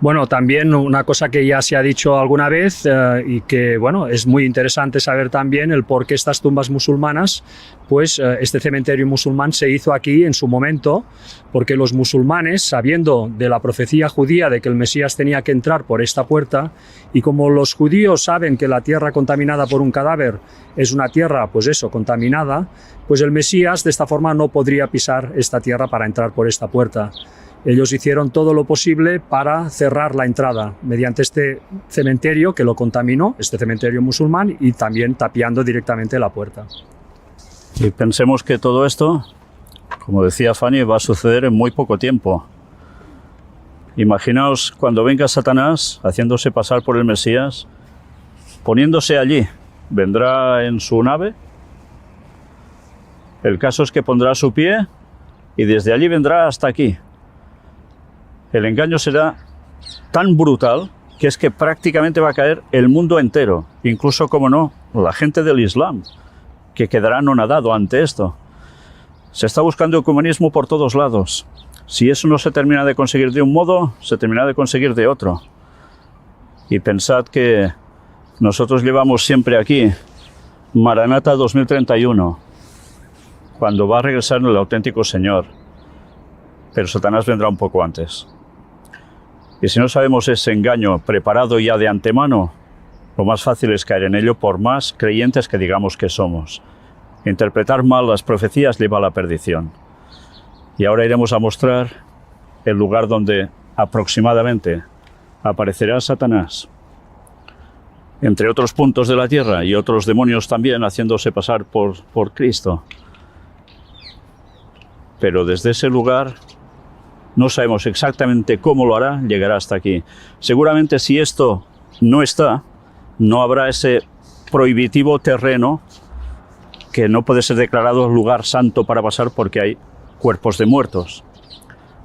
Bueno, también una cosa que ya se ha dicho alguna vez y que bueno, es muy interesante saber también el por qué estas tumbas musulmanas, pues este cementerio musulmán se hizo aquí en su momento, porque los musulmanes, sabiendo de la profecía judía de que el Mesías tenía que entrar por esta puerta, y como los judíos saben que la tierra contaminada por un cadáver es una tierra, pues eso, contaminada, pues el Mesías de esta forma no podría pisar esta tierra para entrar por esta puerta. Ellos hicieron todo lo posible para cerrar la entrada mediante este cementerio que lo contaminó, este cementerio musulmán, y también tapiando directamente la puerta. Y pensemos que todo esto, como decía Fanny, va a suceder en muy poco tiempo. Imaginaos cuando venga Satanás haciéndose pasar por el Mesías, poniéndose allí, vendrá en su nave. El caso es que pondrá su pie y desde allí vendrá hasta aquí. El engaño será tan brutal que es que prácticamente va a caer el mundo entero, incluso, como no, la gente del Islam, que quedará anonadado ante esto. Se está buscando el comunismo por todos lados. Si eso no se termina de conseguir de un modo, se terminará de conseguir de otro. Y pensad que nosotros llevamos siempre aquí Maranata 2031, cuando va a regresar el auténtico Señor. Pero Satanás vendrá un poco antes. Y si no sabemos ese engaño preparado ya de antemano, lo más fácil es caer en ello por más creyentes que digamos que somos. Interpretar mal las profecías lleva a la perdición. Y ahora iremos a mostrar el lugar donde aproximadamente aparecerá Satanás, entre otros puntos de la tierra y otros demonios también haciéndose pasar por Cristo. Pero desde ese lugar no sabemos exactamente cómo lo hará, llegará hasta aquí. Seguramente si esto no está, no habrá ese prohibitivo terreno que no puede ser declarado lugar santo para pasar porque hay cuerpos de muertos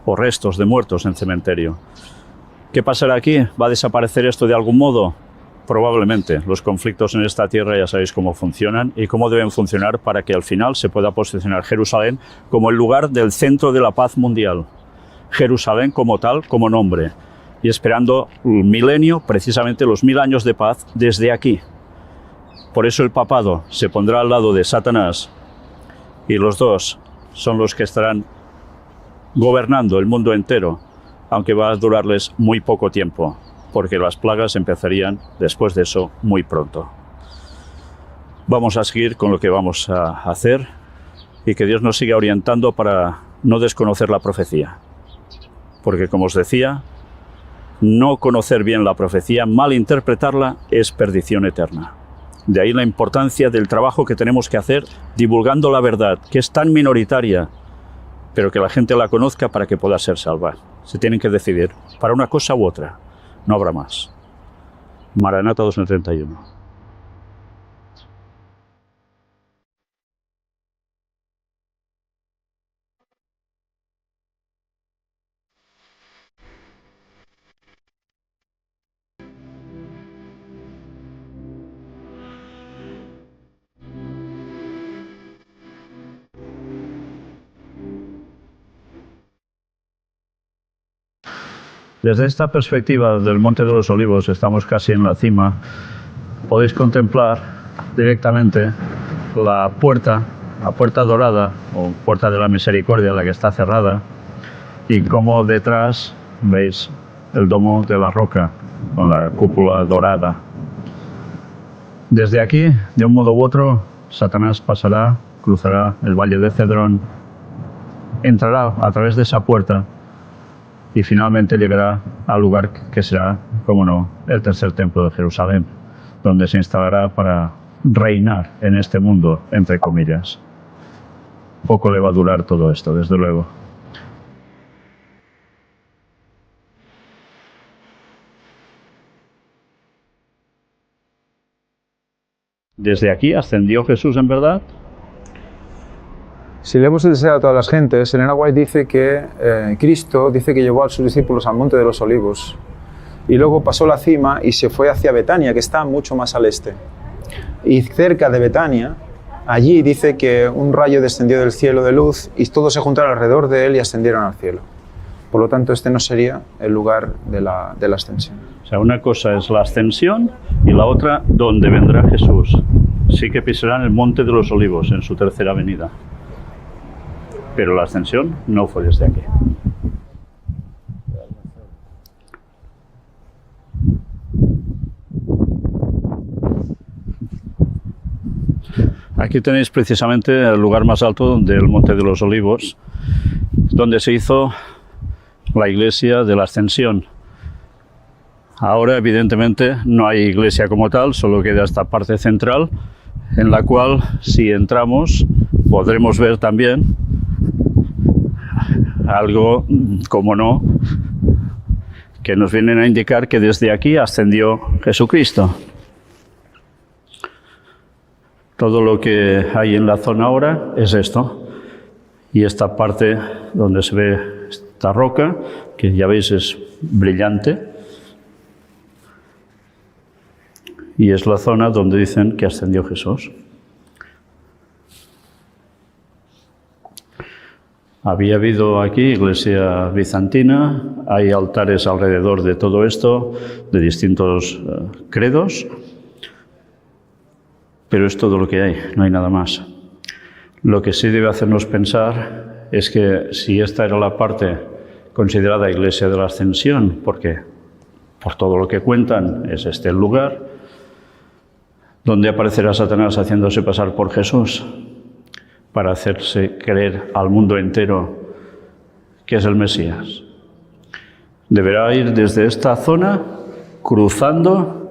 o restos de muertos en cementerio. ¿Qué pasará aquí? ¿Va a desaparecer esto de algún modo? Probablemente. Los conflictos en esta tierra ya sabéis cómo funcionan y cómo deben funcionar para que al final se pueda posicionar Jerusalén como el lugar del centro de la paz mundial. Jerusalén como tal, como nombre, y esperando el milenio, precisamente los 1000 años de paz desde aquí. Por eso el papado se pondrá al lado de Satanás y los dos son los que estarán gobernando el mundo entero, aunque va a durarles muy poco tiempo, porque las plagas empezarían después de eso muy pronto. Vamos a seguir con lo que vamos a hacer y que Dios nos siga orientando para no desconocer la profecía. Porque, como os decía, no conocer bien la profecía, malinterpretarla, es perdición eterna. De ahí la importancia del trabajo que tenemos que hacer divulgando la verdad, que es tan minoritaria, pero que la gente la conozca para que pueda ser salva. Se tienen que decidir para una cosa u otra, no habrá más. Maranata 2031. Desde esta perspectiva del Monte de los Olivos, estamos casi en la cima, podéis contemplar directamente la puerta dorada, o puerta de la misericordia, la que está cerrada, y como detrás veis el domo de la roca, con la cúpula dorada. Desde aquí, de un modo u otro, Satanás pasará, cruzará el valle de Cedrón, entrará a través de esa puerta, y finalmente llegará al lugar que será, como no, el tercer templo de Jerusalén, donde se instalará para reinar en este mundo, entre comillas. Poco le va a durar todo esto, desde luego. ¿Desde aquí ascendió Jesús en verdad? Si leemos el deseo a todas las gentes, Elena White dice que Cristo dice que llevó a sus discípulos al Monte de los Olivos y luego pasó la cima y se fue hacia Betania, que está mucho más al este. Y cerca de Betania, allí dice que un rayo descendió del cielo de luz y todos se juntaron alrededor de él y ascendieron al cielo. Por lo tanto, este no sería el lugar de la ascensión. O sea, una cosa es la ascensión y la otra donde vendrá Jesús. Sí que pisarán el monte de los olivos en su tercera venida. Pero la ascensión no fue desde aquí. Aquí tenéis precisamente el lugar más alto del Monte de los Olivos, donde se hizo la iglesia de la Ascensión. Ahora, evidentemente, no hay iglesia como tal, solo queda esta parte central, en la cual, si entramos, podremos ver también algo, como no, que nos vienen a indicar que desde aquí ascendió Jesucristo. Todo lo que hay en la zona ahora es esto. Y esta parte donde se ve esta roca, que ya veis es brillante, y es la zona donde dicen que ascendió Jesús. Había habido aquí iglesia bizantina, hay altares alrededor de todo esto, de distintos credos, pero es todo lo que hay, no hay nada más. Lo que sí debe hacernos pensar es que si esta era la parte considerada iglesia de la Ascensión, porque por todo lo que cuentan es este el lugar, donde aparecerá Satanás haciéndose pasar por Jesús para hacerse creer al mundo entero que es el Mesías. Deberá ir desde esta zona, cruzando,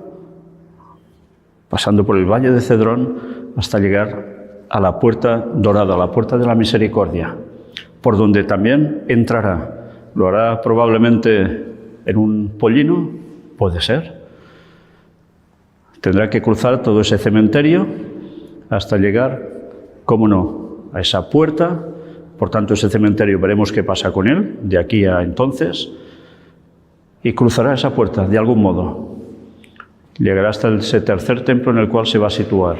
pasando por el Valle de Cedrón, hasta llegar a la puerta dorada, la puerta de la misericordia, por donde también entrará. Lo hará probablemente en un pollino, puede ser. Tendrá que cruzar todo ese cementerio hasta llegar, cómo no, a esa puerta. Por tanto, ese cementerio veremos qué pasa con él, de aquí a entonces, y cruzará esa puerta de algún modo. Llegará hasta ese tercer templo en el cual se va a situar.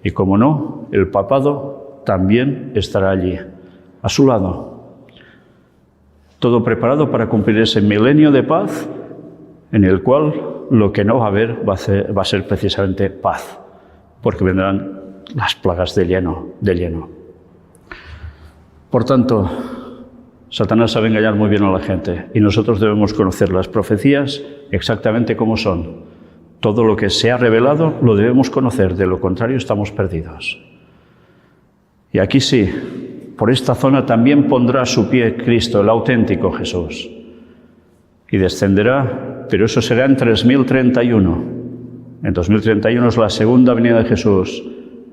Y como no, el papado también estará allí, a su lado. Todo preparado para cumplir ese milenio de paz, en el cual lo que no va a haber va a ser precisamente paz, porque vendrán las plagas de lleno. Por tanto, Satanás sabe engañar muy bien a la gente y nosotros debemos conocer las profecías exactamente como son. Todo lo que se ha revelado lo debemos conocer, de lo contrario estamos perdidos. Y aquí sí, por esta zona también pondrá su pie Cristo, el auténtico Jesús, y descenderá, pero eso será en 3031. En 2031 es la segunda venida de Jesús,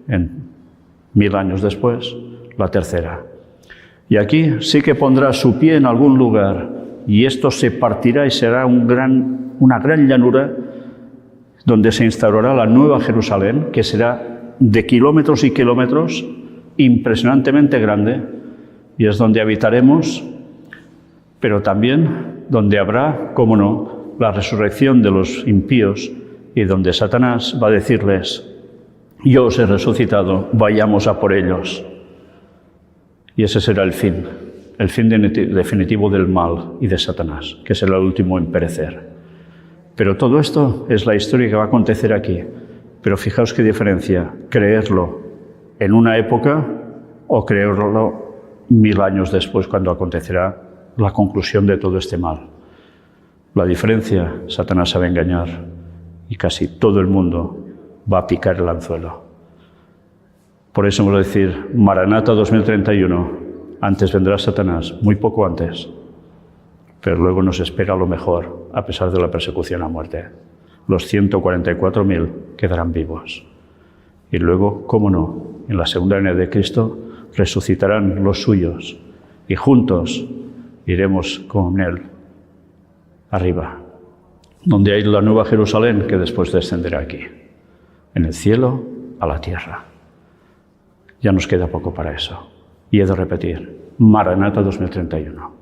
en 1000 años después, la tercera. Y aquí sí que pondrá su pie en algún lugar, y esto se partirá y será una gran llanura, donde se instaurará la nueva Jerusalén, que será de kilómetros y kilómetros, impresionantemente grande, y es donde habitaremos, pero también donde habrá, cómo no, la resurrección de los impíos, y donde Satanás va a decirles: yo os he resucitado, vayamos a por ellos. Y ese será el fin definitivo del mal y de Satanás, que será el último en perecer. Pero todo esto es la historia que va a acontecer aquí. Pero fijaos qué diferencia, creerlo en una época o creerlo 1000 años después, cuando acontecerá la conclusión de todo este mal. La diferencia, Satanás sabe engañar y casi todo el mundo va a picar el anzuelo. Por eso hemos de decir, Maranata 2031, antes vendrá Satanás, muy poco antes. Pero luego nos espera lo mejor, a pesar de la persecución a muerte. Los 144.000 quedarán vivos. Y luego, cómo no, en la segunda venida de Cristo resucitarán los suyos y juntos iremos con Él arriba, donde hay la nueva Jerusalén que después descenderá aquí, en el cielo a la tierra. Ya nos queda poco para eso. Y he de repetir, Maranata 2031.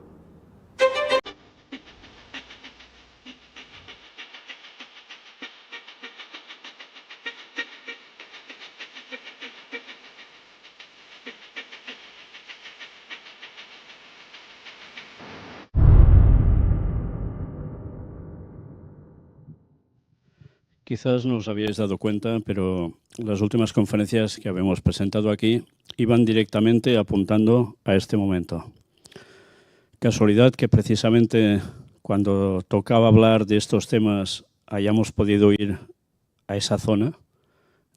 Quizás no os habíais dado cuenta, pero las últimas conferencias que habíamos presentado aquí iban directamente apuntando a este momento. Casualidad que precisamente cuando tocaba hablar de estos temas hayamos podido ir a esa zona,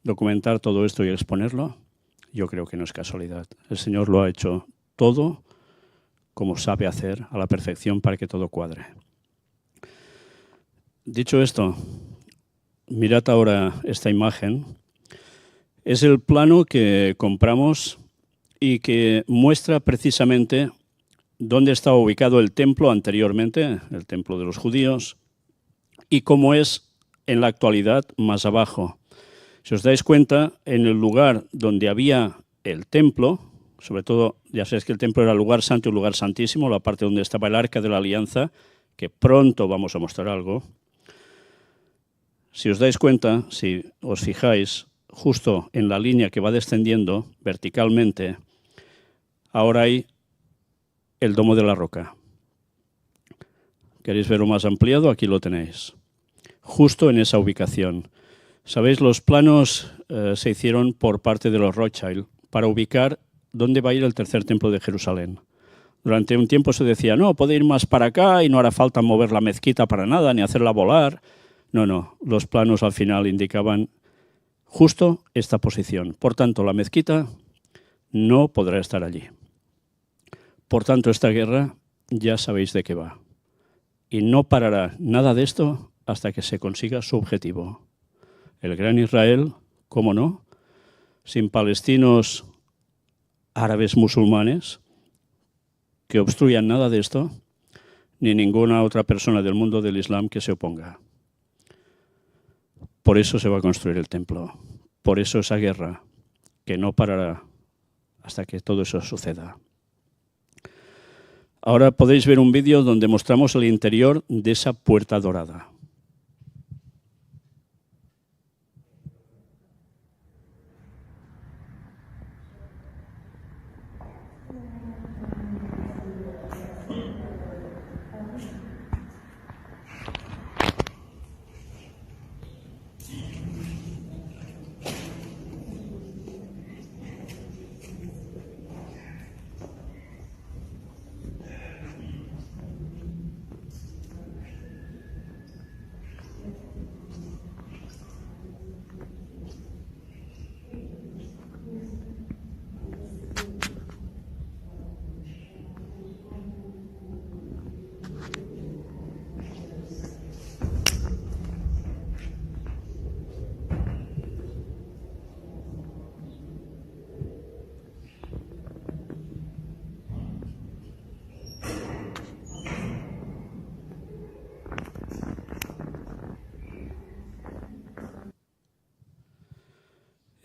documentar todo esto y exponerlo. Yo creo que no es casualidad. El Señor lo ha hecho todo como sabe hacer, a la perfección, para que todo cuadre. Dicho esto, mirad ahora esta imagen. Es el plano que compramos y que muestra precisamente dónde estaba ubicado el templo anteriormente, el templo de los judíos, y cómo es en la actualidad más abajo. Si os dais cuenta, en el lugar donde había el templo, sobre todo, ya sabéis que el templo era el lugar santo y el lugar santísimo, la parte donde estaba el arca de la alianza, que pronto vamos a mostrar algo. Si os dais cuenta, si os fijáis, justo en la línea que va descendiendo verticalmente, ahora hay el domo de la roca. ¿Queréis verlo más ampliado? Aquí lo tenéis. Justo en esa ubicación. Sabéis, los planos se hicieron por parte de los Rothschild para ubicar dónde va a ir el tercer templo de Jerusalén. Durante un tiempo se decía, no, puede ir más para acá y no hará falta mover la mezquita para nada, ni hacerla volar. No, los planos al final indicaban justo esta posición. Por tanto, la mezquita no podrá estar allí. Por tanto, esta guerra ya sabéis de qué va. Y no parará nada de esto hasta que se consiga su objetivo. El gran Israel, ¿cómo no? Sin palestinos, árabes, musulmanes, que obstruyan nada de esto, ni ninguna otra persona del mundo del Islam que se oponga. Por eso se va a construir el templo. Por eso esa guerra, que no parará hasta que todo eso suceda. Ahora podéis ver un vídeo donde mostramos el interior de esa puerta dorada.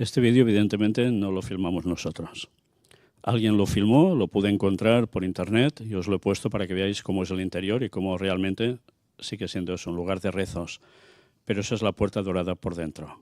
Este vídeo, evidentemente, no lo filmamos nosotros. Alguien lo filmó, lo pude encontrar por internet y os lo he puesto para que veáis cómo es el interior y cómo realmente sigue siendo eso, un lugar de rezos. Pero esa es la puerta dorada por dentro.